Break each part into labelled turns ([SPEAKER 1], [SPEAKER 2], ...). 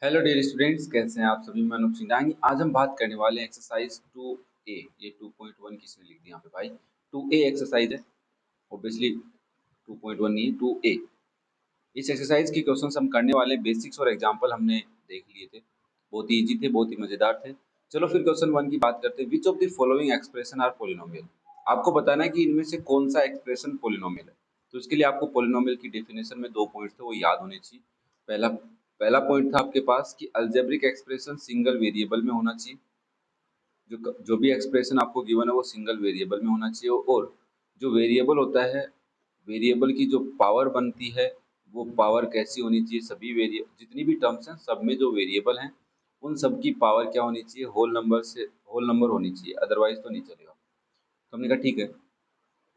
[SPEAKER 1] Hello dear students, कैसे हैं आप सभी। मैं अनुप सिंह। आज हम बात करने वाले हैं एक्सरसाइज 2A। ये 2.1 किसने लिख दिया यहाँ पे भाई? 2A एक्सरसाइज है, ऑब्वियसली 2.1 नहीं, 2A। इस एक्सरसाइज की क्वेश्चंस हम करने वाले हैं। बेसिक्स और एग्जांपल हमने देख लिए थे, बहुत ही इजी थे, बहुत ही मजेदार थे। चलो फिर क्वेश्चन 1 की बात करते हैं। Which of the following expression are polynomial? आपको बताना है कि इनमें से कौन सा एक्सप्रेशन पॉलिनोमियल है। तो इसके लिए आपको पॉलिनोमियल की डेफिनेशन में 2 पॉइंट्स थे, वो याद होने चाहिए। पहला पहला पॉइंट था आपके पास कि अलजेब्रिक एक्सप्रेशन सिंगल वेरिएबल में होना चाहिए। जो भी एक्सप्रेशन आपको गिवन है वो सिंगल वेरिएबल में होना चाहिए। और जो वेरिएबल होता है, वेरिएबल की जो पावर बनती है वो पावर कैसी होनी चाहिए? सभी वेरिएबल, जितनी भी टर्म्स हैं सब में जो वेरिएबल हैं उन सब की पावर क्या होनी चाहिए? होल नंबर होनी चाहिए, अदरवाइज तो नहीं चलेगा। तो हमने कहा ठीक है,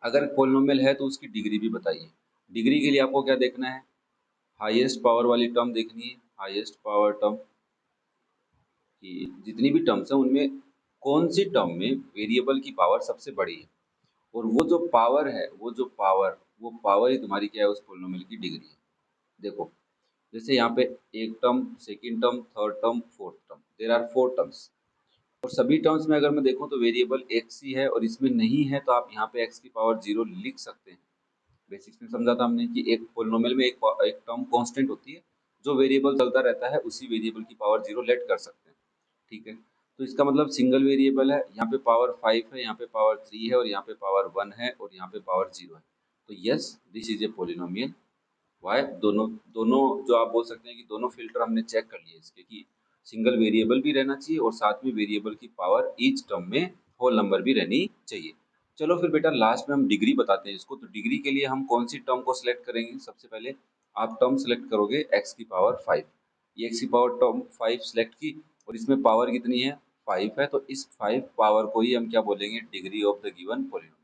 [SPEAKER 1] अगर पॉलिनोमियल है तो उसकी डिग्री भी बताइए। डिग्री के लिए आपको क्या देखना है? हाईएस्ट पावर वाली टर्म देखनी है। हाईएस्ट पावर टर्म कि जितनी भी टर्म्स हैं उनमें कौन सी टर्म में वेरिएबल की पावर सबसे बड़ी है। और वो जो पावर है, वो पावर ही तुम्हारी क्या है? उस पॉलिनोमियल की डिग्री है। देखो, जैसे यहाँ पे एक term, second term, third term, fourth term, there are 4 terms. और सभी टर्म्स में अगर मैं देखूं तो वेरिएबल एक्स ही है, और इसमें नहीं है तो आप यहाँ पे एक्स की पावर 0 लिख सकते हैं। बेसिक्स में समझा था हमने कि एक पॉलिनोमियल में एक टर्म कांस्टेंट होती है, जो वेरिएबल चलता रहता है उसी वेरिएबल की पावर 0 लेट कर सकते हैं। ठीक है, तो इसका मतलब सिंगल वेरिएबल है, यहाँ पे पावर 5 है, यहाँ पे पावर 3 है, और यहाँ पे पावर 1 है, और यहाँ पे पावर 0 है। तो yes, this is a polynomial. Why? दोनों दोनों जो आप बोल सकते हैं कि दोनों फिल्टर हमने चेक कर लिए इसके, कि सिंगल वेरिएबल भी रहना चाहिए और साथ में वेरिएबल की पावर ईच टर्म में होल नंबर भी रहनी चाहिए। चलो फिर बेटा लास्ट में हम डिग्री बताते हैं इसको। तो डिग्री के लिए हम कौन सी टर्म को सिलेक्ट करेंगे? सबसे पहले आप टर्म सेलेक्ट करोगे एक्स की पावर 5। ये एक्स की पावर टर्म 5 सेलेक्ट की, और इसमें पावर कितनी है? 5 है। तो इस 5 पावर को ही हम क्या बोलेंगे? Degree of the given polynomial.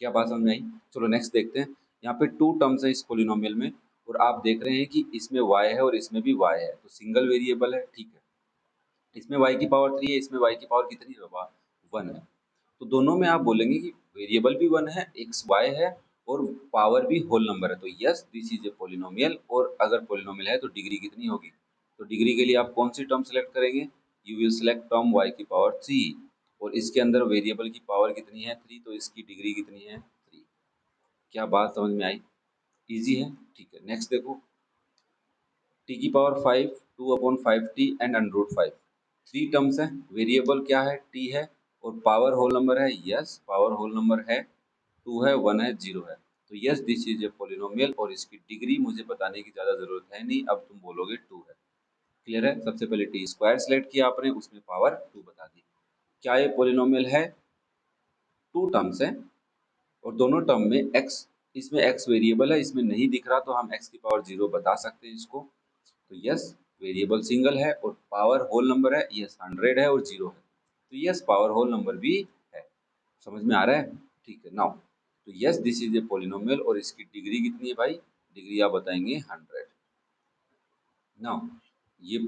[SPEAKER 1] क्या बात समझ में आई? चलो नेक्स्ट देखते हैं। यहाँ पे 2 टर्म्स है इस पॉलिनोमियल में, और आप देख रहे हैं कि इसमें y है और इसमें भी y है, तो सिंगल वेरिएबल है। ठीक है, इसमें y की पावर 3 है, इसमें y की पावर कितनी है बाबा? 1 है। तो दोनों में आप बोलेंगे कि वेरिएबल भी 1 है, एक्स y है, और पावर भी होल नंबर है। तो yes, this is a polynomial. और अगर पॉलिनोमियल है तो डिग्री कितनी होगी? तो डिग्री के लिए आप कौन सी टर्म सेलेक्ट करेंगे? You will select term y की पावर 3, और इसके अंदर वेरिएबल की पावर कितनी है? 3, तो इसकी डिग्री कितनी है? 3। क्या बात समझ में आई? इजी है। ठीक है, नेक्स्ट देखो। टी की power 5, 2/5t and under 5। 3 terms है, वेरिएबल क्या है? टी है, और पावर होल नंबर है। यस, पावर होल नंबर है, 2 है, 1 है, 0 है। तो yes, this is a polynomial, और इसकी डिग्री मुझे बताने की ज़्यादा ज़रूरत है नहीं, अब तुम बोलोगे 2 है। क्लियर है? सबसे पहले टी स्क्वायर सेलेक्ट किया आपने, उसमें पावर 2 बता दी। क्या ये पॉलिनोमियल है? 2 टर्म्स है, और दोनों टर्म में x, इसमें x वेरिएबल है, इसमें नहीं दिख रहा तो हम x की पावर 0 बता सकते हैं इसको। तो यस, वेरिएबल सिंगल है और पावर होल नंबर है। यस, 100 है और 0 है, तो यस, पावर होल नंबर भी है। समझ में आ रहा है? ठीक है, नाउ तो yes, this is a polynomial, और इसकी डिग्री कितनी है भाई? डिग्री आप बताएंगे 100। नाउ ये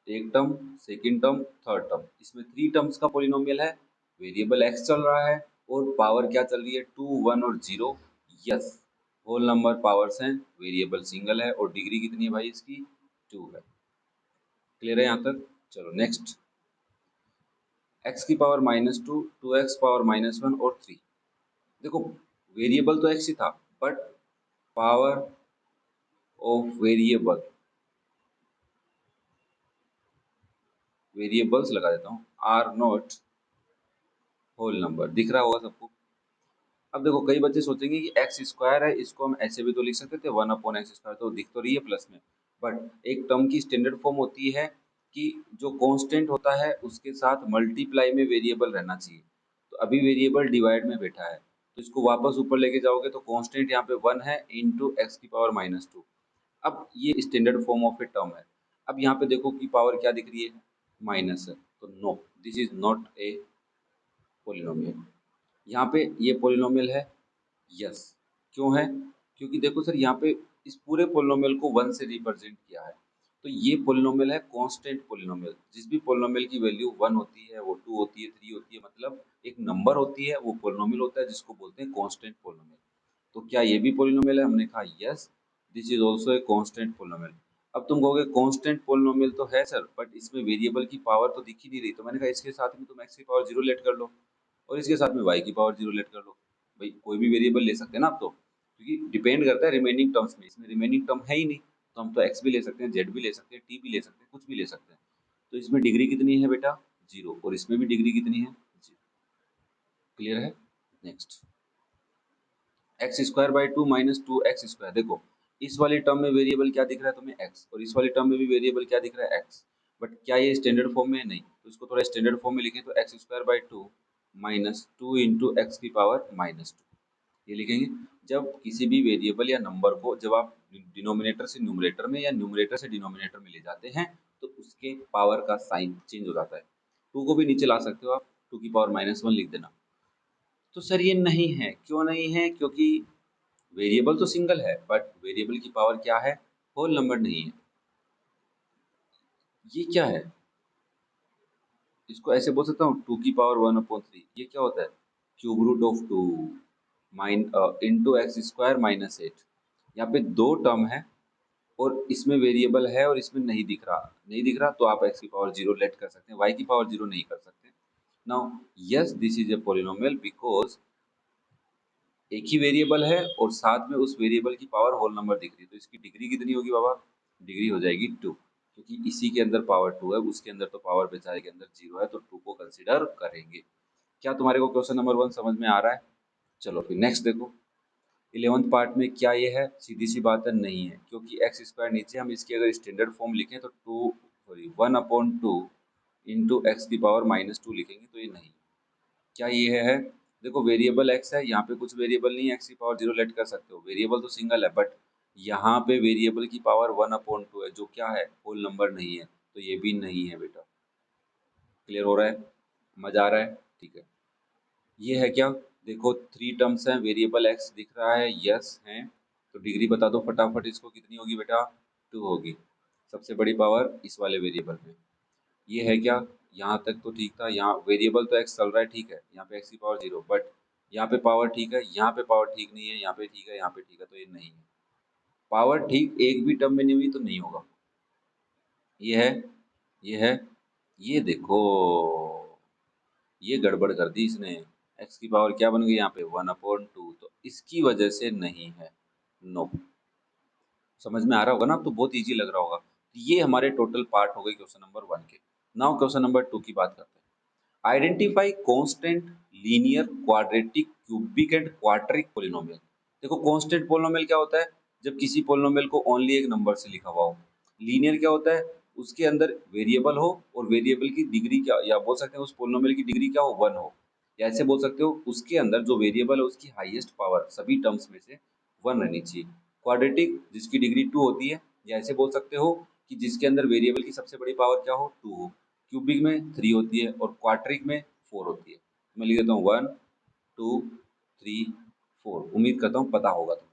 [SPEAKER 1] एक term, second term, third term, इसमें 3 टर्म्स का पॉलिनोमियल है। वेरिएबल x चल रहा है, और पावर क्या चल रही है? 2, 1 और 0। यस, होल नंबर पावर्स हैं, वेरिएबल सिंगल है, और डिग्री कितनी है भाई इसकी? 2 है। क्लियर है यहाँ तक? चलो नेक्स्ट। x की पावर -2, 2x पावर -1 और 3। देखो, वेरिएबल तो x ही था, बट पावर ऑफ वेरिएबल्स लगा देता हूँ, आर नॉट होल नंबर। दिख रहा होगा सबको? अब देखो, कई बच्चे सोचेंगे कि एक्स स्क्वायर है, इसको हम ऐसे भी तो लिख सकते थे, 1/x², तो दिख तो रही है प्लस में। बट एक टर्म की स्टैंडर्ड फॉर्म होती है कि जो कांस्टेंट होता है उसके साथ मल्टीप्लाई में वेरिएबल रहना चाहिए। तो अभी वेरिएबल डिवाइड में बैठा है, तो इसको वापस ऊपर लेके जाओगे तो कांस्टेंट यहाँ पे 1 है इंटू एक्स की पावर -2। अब ये standard form of a term है। अब यहाँ पे देखो कि पावर क्या दिख रही है? माइनस है, तो no, this is not a polynomial. यहाँ पे ये पॉलिनोमियल है। यस, क्यों है? क्योंकि देखो सर, यहाँ पे इस पूरे पॉलिनोमियल को 1 से रिप्रेजेंट किया है। तो ये पॉलिनोमियल है कांस्टेंट पॉलिनोमियल। जिस भी पॉलिनोमियल की वैल्यू 1 होती है, वो 2 होती है, 3 होती है, मतलब एक नंबर होती है, वो पॉलिनोमियल होता है, जिसको बोलते हैं कांस्टेंट पॉलिनोमियल। तो क्या ये भी पॉलिनोमियल है? हमने कहा yes, this is also a constant polynomial. अब तुम कहोगे कांस्टेंट पोलिनोमियल तो है सर, बट इसमें वेरिएबल की पावर तो दिख ही नहीं रही। तो मैंने कहा इसके साथ में तुम x की पावर 0 लेट कर लो और इसके साथ में y की पावर 0 लेट कर लो। भाई कोई भी वेरिएबल ले सकते हैं ना आप तो, क्योंकि डिपेंड करता है रिमेनिंग टर्म्स में। इसमें रिमेनिंग टर्म है ही नहीं, तो हम तो x भी ले सकते हैं, z भी ले सकते हैं, t भी ले सकते हैं, कुछ भी ले सकते हैं। तो इसमें डिग्री कितनी है बेटा? 0। और इसमें भी डिग्री कितनी है? 0। क्लियर है? Next, x square by two minus two x square. देखो इस वाली टर्म में वेरिएबल क्या दिख रहा है तुम्हें? x। और इस वाली टर्म में भी वेरिएबल क्या दिख रहा है? x। बट क्या ये स्टैंडर्ड फॉर्म में है? नहीं। तो इसको थोड़ा स्टैंडर्ड फॉर्म में लिखें तो x square by two minus two into x की पावर माइनस टू, ये लिखेंगे। जब किसी भी वेरिएबल या नंबर को जब आप डिनोमिनेटर से न्यूमरेटर में या न्यूमरेटर से डिनोमिनेटर में ले जाते हैं तो उसके पावर का साइन चेंज हो जाता है। टू को भी नीचे ला सकते हो आप, टू की पावर माइनस वन लिख देना। तो सर ये नहीं है, क्यों नहीं है? क्योंकि वेरिएबल तो सिंगल है बट वेरिएबल की पावर क्या है? होल नंबर नहीं है। ये क्या है? इसको ऐसे बोल सकता हूँ टू की पावर वन अपॉन थ्री। ये क्या होता है? Cube root of two minus into x square minus eight. यहाँ पे दो टर्म है और इसमें वेरिएबल है और इसमें नहीं दिख रहा। नहीं दिख रहा तो आप एक्स की पावर जीरो लेट कर सकते हैं, वाई की पावर जीरो नहीं कर सकते। Now yes this is A polynomial because एक ही वेरिएबल है और साथ में उस वेरिएबल की पावर होल नंबर दिख रही है। तो इसकी डिग्री कितनी होगी बाबा? डिग्री हो जाएगी टू, क्योंकि इसी के अंदर पावर टू है, उसके अंदर तो पावर बेचारे के अंदर जीरो है, तो टू को कंसिडर करेंगे। क्या तुम्हारे को क्वेश्चन नंबर वन समझ में आ रहा है? चलो फिर नेक्स्ट देखो। 11th पार्ट में क्या ये है? सीधी सी बात है, नहीं है, क्योंकि एक्स स्क्वायर नीचे हम इसकी अगर स्टैंडर्ड फॉर्म लिखें तो two sorry one upon two into x की पावर माइनस टू लिखेंगे, तो ये नहीं। क्या ये है? देखो वेरिएबल एक्स है, यहाँ पे कुछ वेरिएबल नहीं है, एक्स की पावर जीरो लेट कर सकते हो, वेरिएबल तो सिंगल है, बट यहाँ पे वेरिएबल की पावर वन अपॉन टू है जो क्या है? होल नंबर नहीं है, तो ये भी नहीं है बेटा। क्लियर हो रहा है? मजा आ रहा है? ठीक है। ये है क्या? देखो थ्री टर्म्स हैं, वेरिएबल एक्स दिख रहा है, यस है। तो डिग्री बता दो फटाफट इसको, कितनी होगी बेटा? टू होगी। सबसे बड़ी पावर इस वाले वेरिएबल में। ये है क्या? यहाँ तक तो ठीक था, यहाँ वेरिएबल तो एक्स चल रहा है, ठीक है, यहाँ पे एक्स की पावर जीरो, बट यहाँ पे पावर ठीक है, यहाँ पे पावर ठीक नहीं है, यहाँ पे ठीक है, यहाँ पे ठीक है, तो ये नहीं है। पावर ठीक एक भी टर्म में नहीं हुई तो नहीं होगा। ये है, ये है, ये देखो ये गड़बड़ कर दी इसने। एक्स की पावर क्या बन गई यहाँ पे? वन अपॉन टू, तो इसकी वजह से नहीं है। नो, समझ में आ रहा होगा ना? अब तो बहुत इजी लग रहा होगा। ये हमारे टोटल पार्ट हो गए क्वेश्चन नंबर वन के। नाउ क्वेश्चन नंबर टू की बात करते हैं। Identify constant linear quadratic cubic and quadric polynomial. देखो कांस्टेंट पोलिनोमियल क्या होता है? जब किसी पोलिनोमियल को ओनली एक नंबर से लिखा हुआ हो। लीनियर क्या होता है? उसके अंदर वेरिएबल हो और वेरिएबल की डिग्री क्या, या बोल सकते हैं उस पोलिनोमियल की डिग्री क्या हो? वन हो। या ऐसे बोल सकते हो उसके अंदर जो वेरिएबल है उसकी हाईएस्ट पावर सभी टर्म्स में से वन रहनी चाहिए। क्वाड्रेटिक जिसकी डिग्री टू होती है, या ऐसे बोल सकते हो कि जिसके अंदर वेरिएबल की सबसे बड़ी पावर क्या हो? टू हो। क्यूबिक में थ्री होती है और क्वाड्रिक में फोर होती है। मैं लिख देता हूँ वन टू थ्री फोर। उम्मीद करता हूँ पता होगा तुम्हें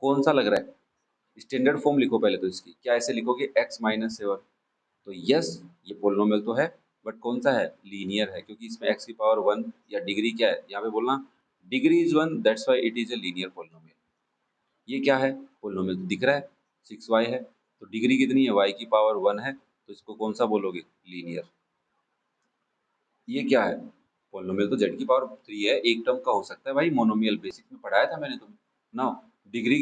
[SPEAKER 1] कौन सा लग रहा है। स्टैंडर्ड फॉर्म लिखो पहले तो इसकी, क्या ऐसे लिखोगे? X minus seven. तो यस ये पोलिनोमियल तो है, बट कौन सा है? लीनियर है, क्योंकि इसमें एक्स की पावर वन या डिग्री क्या है यहाँ पे बोलना? Degree is one, that's why it is a linear polynomial. ये क्या है? पोलिनोमियल तो दिख रहा है, सिक्स वाई है। तो डिग्री कितनी है? वाई की पावर वन है, तो इसको कौन सा बोलोगे? लीनियर। ये क्या है? पोलिनोमियल तो जेड की पावर थ्री है, एक टर्म का हो सकता है भाई, मोनोमियल बेसिक में पढ़ाया था मैंने तुम्हें ना। डिग्री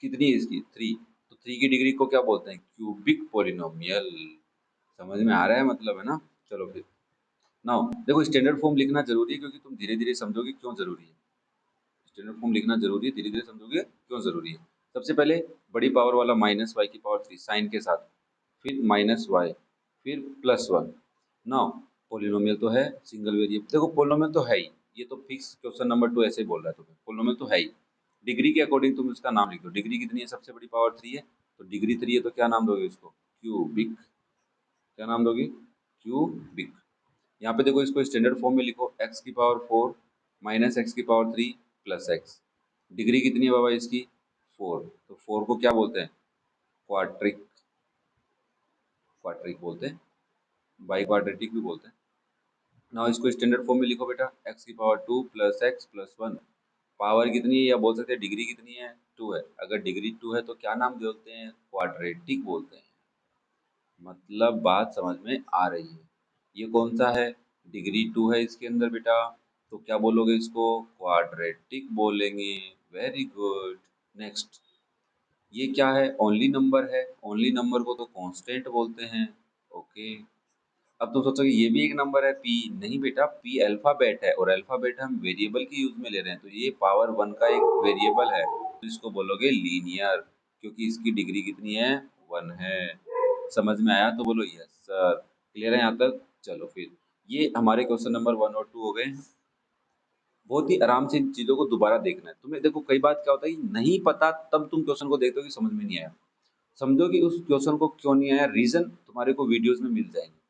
[SPEAKER 1] कितनी है इसकी? थ्री। तो थ्री की डिग्री को क्या बोलते हैं? Cubic polynomial. समझ में आ रहा है मतलब, है ना? चलो फिर नाउ देखो स्टैंडर्ड फॉर्म लिखना जरूरी है, क्योंकि तुम धीरे धीरे समझोगे क्यों जरूरी है। स्टैंडर्ड फॉर्म लिखना जरूरी है, धीरे धीरे समझोगे क्यों जरूरी है। सबसे पहले बड़ी पावर वाला माइनस वाई की पावर थ्री साइन के साथ, फिर माइनस वाई, फिर प्लस वन। नाउ पोलिनोमियल तो है सिंगल वेरिएबल। देखो पोलिनोमियल तो है ही, ये तो फिक्स क्वेश्चन नंबर टू ऐसे ही बोल रहा है तुम्हें, पोलिनोमियल तो है ही। डिग्री के अकॉर्डिंग तुम उसका नाम लिख दो। डिग्री कितनी है? सबसे बड़ी पावर थ्री है, तो डिग्री थ्री है तो क्या नाम दोगे उसको? क्यूबिक। क्या नाम दोगे? क्यूबिक। यहाँ पे देखो इसको स्टैंडर्ड फॉर्म में लिखो, एक्स की पावर फोर माइनस एक्स की power three plus x. Degree कितनी है बाबा इसकी? फोर। तो फोर को क्या बोलते हैं? क्वाड्रिक। क्वाड्रिक बोलते हैं, बाई क्वाड्रेटिक भी बोलते हैं। ना इसको स्टैंडर्ड फॉर्म में लिखो बेटा, एक्स की power two plus x plus one. Power कितनी है, या बोल सकते हैं डिग्री कितनी है? टू है। अगर डिग्री टू है तो क्या नाम बोलते हैं? क्वाड्रेटिक बोलते हैं। मतलब बात समझ में आ रही है। ये कौन सा है? डिग्री 2 है इसके अंदर बेटा। तो क्या बोलोगे इसको? क्वाड्रेटिक बोलेंगे। Very good. नेक्स्ट, ये क्या है? ओनली नंबर है। ओनली नंबर को तो कांस्टेंट बोलते हैं। ओके। अब तुम सोचोगे ये भी एक नंबर है पी। नहीं बेटा, पी अल्फाबेट है और अल्फाबेट हम वेरिएबल के यूज में ले रहे हैं, तो ये पावर 1 का एक वेरिएबल है, तो इसको बोलोगे लीनियर, क्योंकि इसकी डिग्री कितनी है? 1 है। समझ में आया तो बोलो यस सर। क्लियर है यहाँ तक? चलो फिर, ये हमारे क्वेश्चन नंबर 1 और 2 हो गए। बहुत ही आराम से इन चीजों को दोबारा देखना है तुम्हें। देखो कई बार क्या होता है कि नहीं पता, तब तुम क्वेश्चन को देखते हो कि समझ में नहीं आया। समझो कि उस क्वेश्चन को क्यों नहीं आया, रीजन तुम्हारे को वीडियोस में मिल जाएंगे।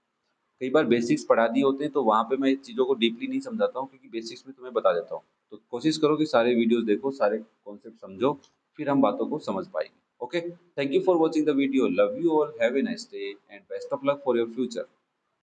[SPEAKER 1] कई बार बेसिक्स पढ़ा दिए होते हैं तो वहाँ पे मैं चीज़ों को डीपली नहीं समझाता हूँ, क्योंकि बेसिक्स में तुम्हें बता देता हूँ। तो कोशिश करो कि सारे वीडियोस देखो, सारे कॉन्सेप्ट समझो, फिर हम बातों को समझ पाएंगे। Okay, thank you for watching the video, love you all, have a nice day and best of luck for your future.